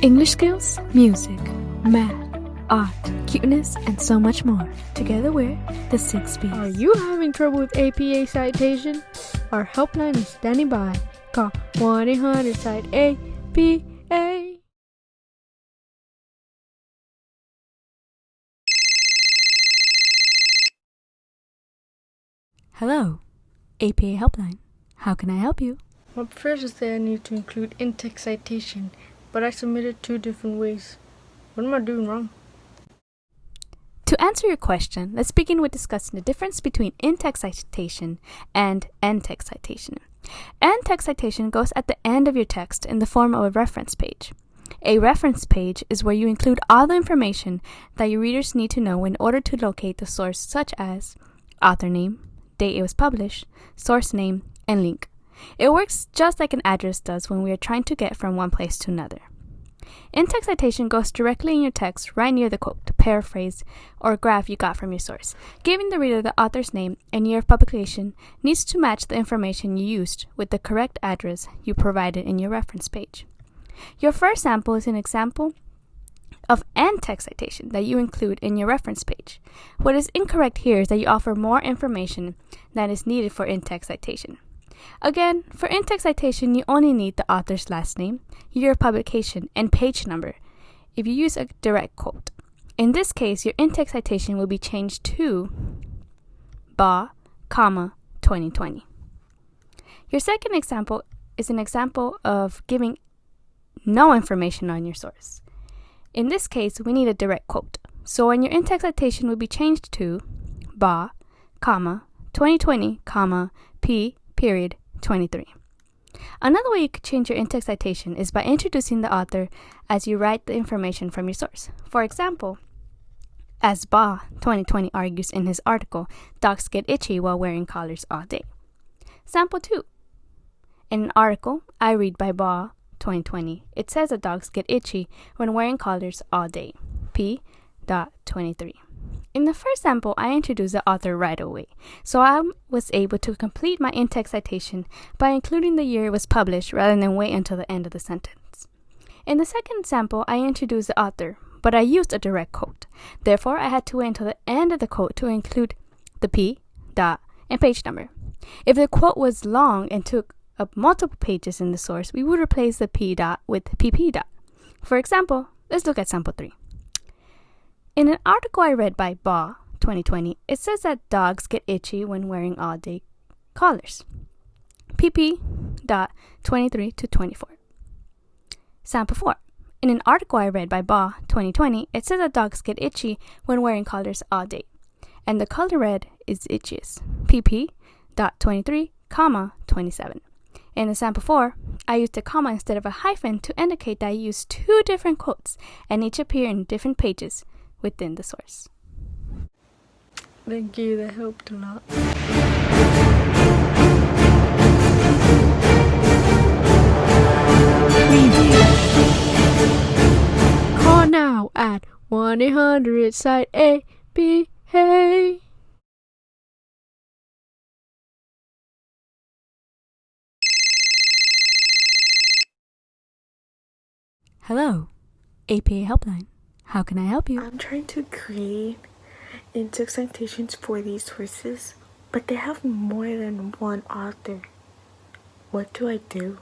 English skills, music, math, art, cuteness, and so much more. Together we're the 6 B's. Are you having trouble with APA citation? Our helpline is standing by. Call 1-800-CITE-APA. Hello, APA Helpline. How can I help you? My professor said I need to include in-text citation, but I submitted 2 different ways. What am I doing wrong? To answer your question, let's begin with discussing the difference between in-text citation and end-text citation. End-text citation goes at the end of your text in the form of a reference page. A reference page is where you include all the information that your readers need to know in order to locate the source, such as author name, date it was published, source name, and link. It works just like an address does when we are trying to get from one place to another. In-text citation goes directly in your text right near the quote, paraphrase, or graph you got from your source. Giving the reader the author's name and year of publication needs to match the information you used with the correct address you provided in your reference page. Your first sample is an example of end-text citation that you include in your reference page. What is incorrect here is that you offer more information than is needed for in-text citation. Again, for in-text citation, you only need the author's last name, year of publication, and page number if you use a direct quote. In this case, your in-text citation will be changed to BA, 2020. Your second example is an example of giving no information on your source. In this case, we need a direct quote. So when your in-text citation will be changed to BA, 2020, P. Period 23. Another way you could change your in-text citation is by introducing the author as you write the information from your source. For example, as BA 2020 argues in his article, dogs get itchy while wearing collars all day. Sample 2. In an article I read by BA 2020, it says that dogs get itchy when wearing collars all day. P.23. In the first sample, I introduced the author right away, so I was able to complete my in-text citation by including the year it was published rather than wait until the end of the sentence. In the second sample, I introduced the author, but I used a direct quote. Therefore, I had to wait until the end of the quote to include the P, dot, and page number. If the quote was long and took up multiple pages in the source, we would replace the P dot with PP dot. For example, let's look at sample 3. In an article I read by BA 2020, it says that dogs get itchy when wearing all-day collars. PP.23 to 24. Sample 4. In an article I read by BA 2020, it says that dogs get itchy when wearing collars all day. And the color red is itchiest. PP.23, 27. In the sample 4, I used a comma instead of a hyphen to indicate that I used 2 different quotes and each appear in different pages within the source. Thank you, that helped a lot. Call now at 1-800-CITE-APA. Hello, APA Helpline. How can I help you? I'm trying to create in-text citations for these sources, but they have more than one author. What do I do?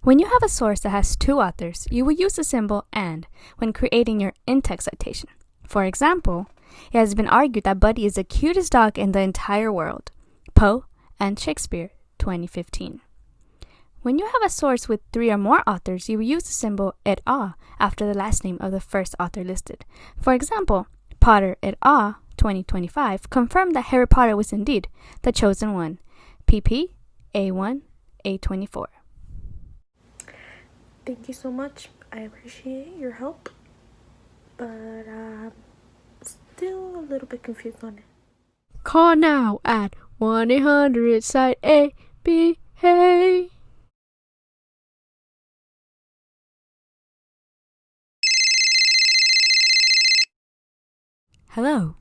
When you have a source that has 2 authors, you will use the symbol AND when creating your in-text citation. For example, it has been argued that Buddy is the cutest dog in the entire world. Poe and Shakespeare, 2015. When you have a source with 3 or more authors, you will use the symbol et al. After the last name of the first author listed. For example, Potter et al. 2025 confirmed that Harry Potter was indeed the chosen one. PP A1 A24. Thank you so much. I appreciate your help, but I'm still a little bit confused on it. Call now at 1-800-CITE-APA. Hello,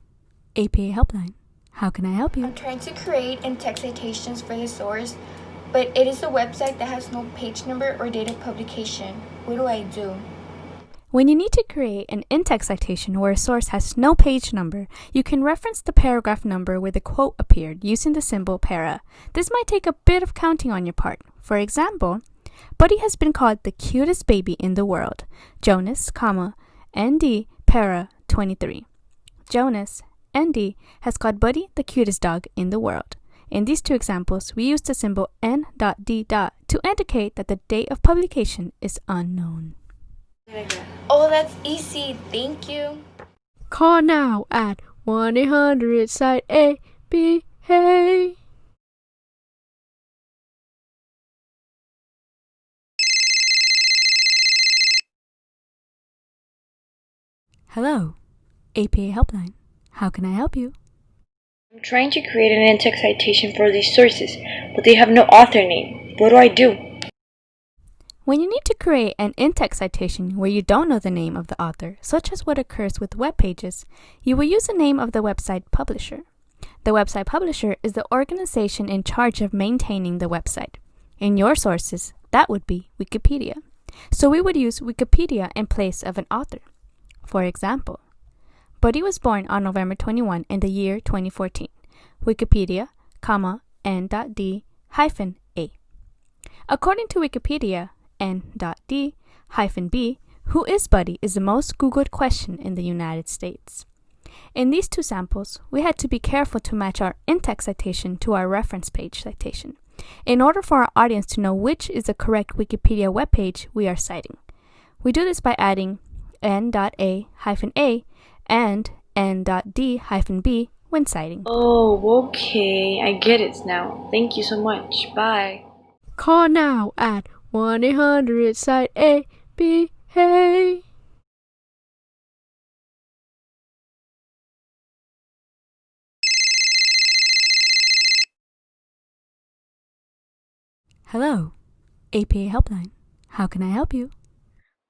APA Helpline. How can I help you? I'm trying to create in-text citations for the source, but it is a website that has no page number or date of publication. What do I do? When you need to create an in-text citation where a source has no page number, you can reference the paragraph number where the quote appeared using the symbol para. This might take a bit of counting on your part. For example, Buddy has been called the cutest baby in the world. Jonas, ND, para 23. Jonas, ND, has called Buddy the cutest dog in the world. In these two examples, we use the symbol N.D. to indicate that the date of publication is unknown. Oh, that's easy. Thank you. Call now at 1-800-CITE-APA. Hello, APA Helpline. How can I help you? I'm trying to create an in-text citation for these sources, but they have no author name. What do I do? When you need to create an in-text citation where you don't know the name of the author, such as what occurs with web pages, you will use the name of the website publisher. The website publisher is the organization in charge of maintaining the website. In your sources, that would be Wikipedia. So we would use Wikipedia in place of an author. For example, Buddy was born on November 21 in the year 2014. Wikipedia, N.D-A. According to Wikipedia, N.D-B, who is Buddy is the most Googled question in the United States. In these two samples, we had to be careful to match our in-text citation to our reference page citation, in order for our audience to know which is the correct Wikipedia webpage we are citing. We do this by adding N.A-A and N.D-B when citing. Oh, okay. I get it now. Thank you so much. Bye. Call now at 1-800-CITE-APA. Hello, APA Helpline. How can I help you?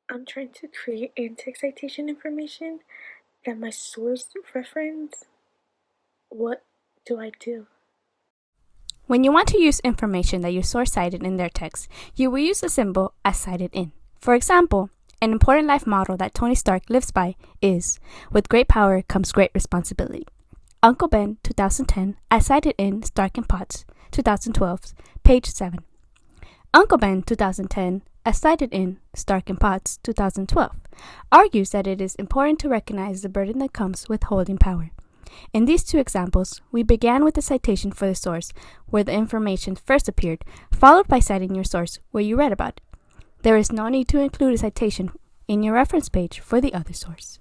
I'm trying to create in-text citation information that my source reference. What do I do? When you want to use information that your source cited in their text, you will use the symbol as cited in. For example, an important life motto that Tony Stark lives by is, "With great power comes great responsibility." Uncle Ben, 2010, as cited in Stark and Potts, 2012, page 7. Uncle Ben, 2010, as cited in Stark and Potts, 2012, argues that it is important to recognize the burden that comes with holding power. In these two examples, we began with the citation for the source where the information first appeared, followed by citing your source where you read about it. There is no need to include a citation in your reference page for the other source.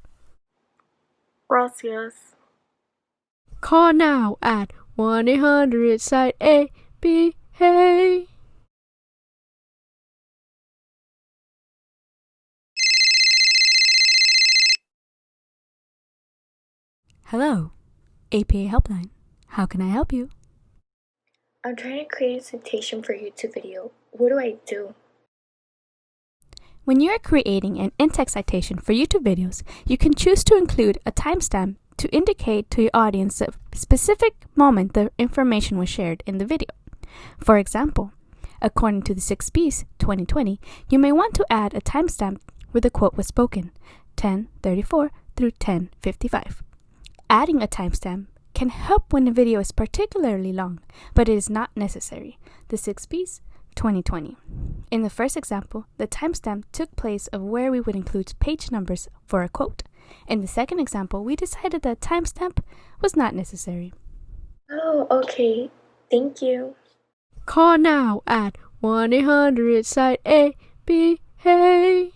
Gracias. Call now at 1-800-CITE-APA. Hello, APA Helpline. How can I help you? I'm trying to create a citation for a YouTube video. What do I do? When you are creating an in-text citation for YouTube videos, you can choose to include a timestamp to indicate to your audience the specific moment the information was shared in the video. For example, according to the 6Bs 2020, you may want to add a timestamp where the quote was spoken, 10:34 through 10:55. Adding a timestamp can help when the video is particularly long, but it is not necessary. The 6Bs 2020. In the first example, the timestamp took place of where we would include page numbers for a quote. In the second example, we decided that timestamp was not necessary. Oh, okay. Thank you. Call now at 1-800-CITE-APA.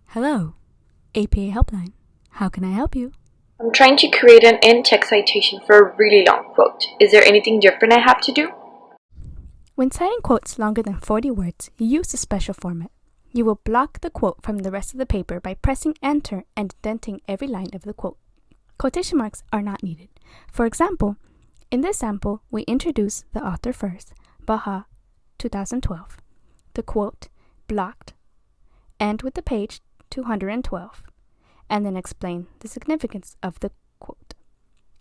Hello, APA Helpline. How can I help you? I'm trying to create an in-text citation for a really long quote. Is there anything different I have to do? When citing quotes longer than 40 words, you use a special format. You will block the quote from the rest of the paper by pressing Enter and indenting every line of the quote. Quotation marks are not needed. For example, in this sample, we introduce the author first, Baha, 2012. The quote, blocked, end with the page 212. and then explain the significance of the quote.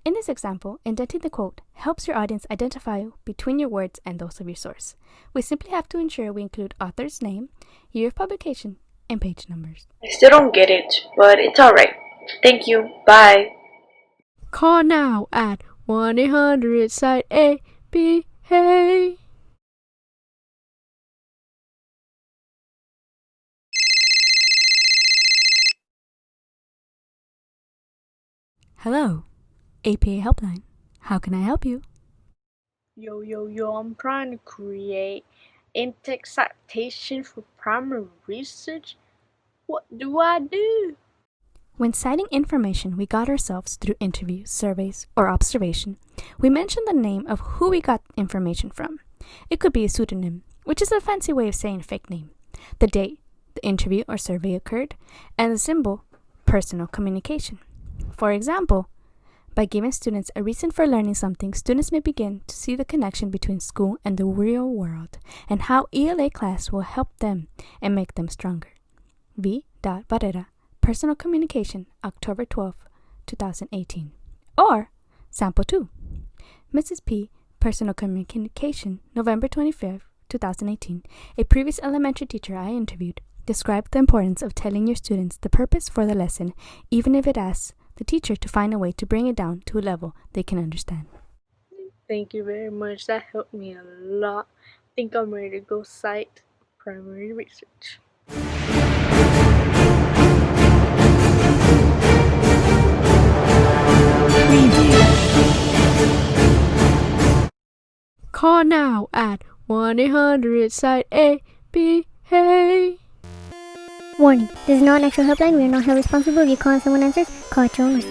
In this example, indenting the quote helps your audience identify between your words and those of your source. We simply have to ensure we include author's name, year of publication, and page numbers. I still don't get it, but it's alright. Thank you. Bye. Call now at 1-800-CITE-APA. Hey. Hello, APA Helpline. How can I help you? Yo, I'm trying to create in-text citation for primary research. What do I do? When citing information we got ourselves through interviews, surveys, or observation, we mention the name of who we got information from. It could be a pseudonym, which is a fancy way of saying fake name, the date the interview or survey occurred, and the symbol, personal communication. For example, by giving students a reason for learning something, students may begin to see the connection between school and the real world and how ELA class will help them and make them stronger. V. Barrera, Personal Communication, October 12, 2018. Or Sample 2. Mrs. P. Personal Communication, November 25, 2018. A previous elementary teacher I interviewed described the importance of telling your students the purpose for the lesson, even if it asks the teacher to find a way to bring it down to a level they can understand. Thank you very much. That helped me a lot. I think I'm ready to go cite primary research. Call now at 1-800-CITE-APA. Hey. Warning, this is not an actual helpline. We are not held responsible if you call and someone answers. Call at your own risk.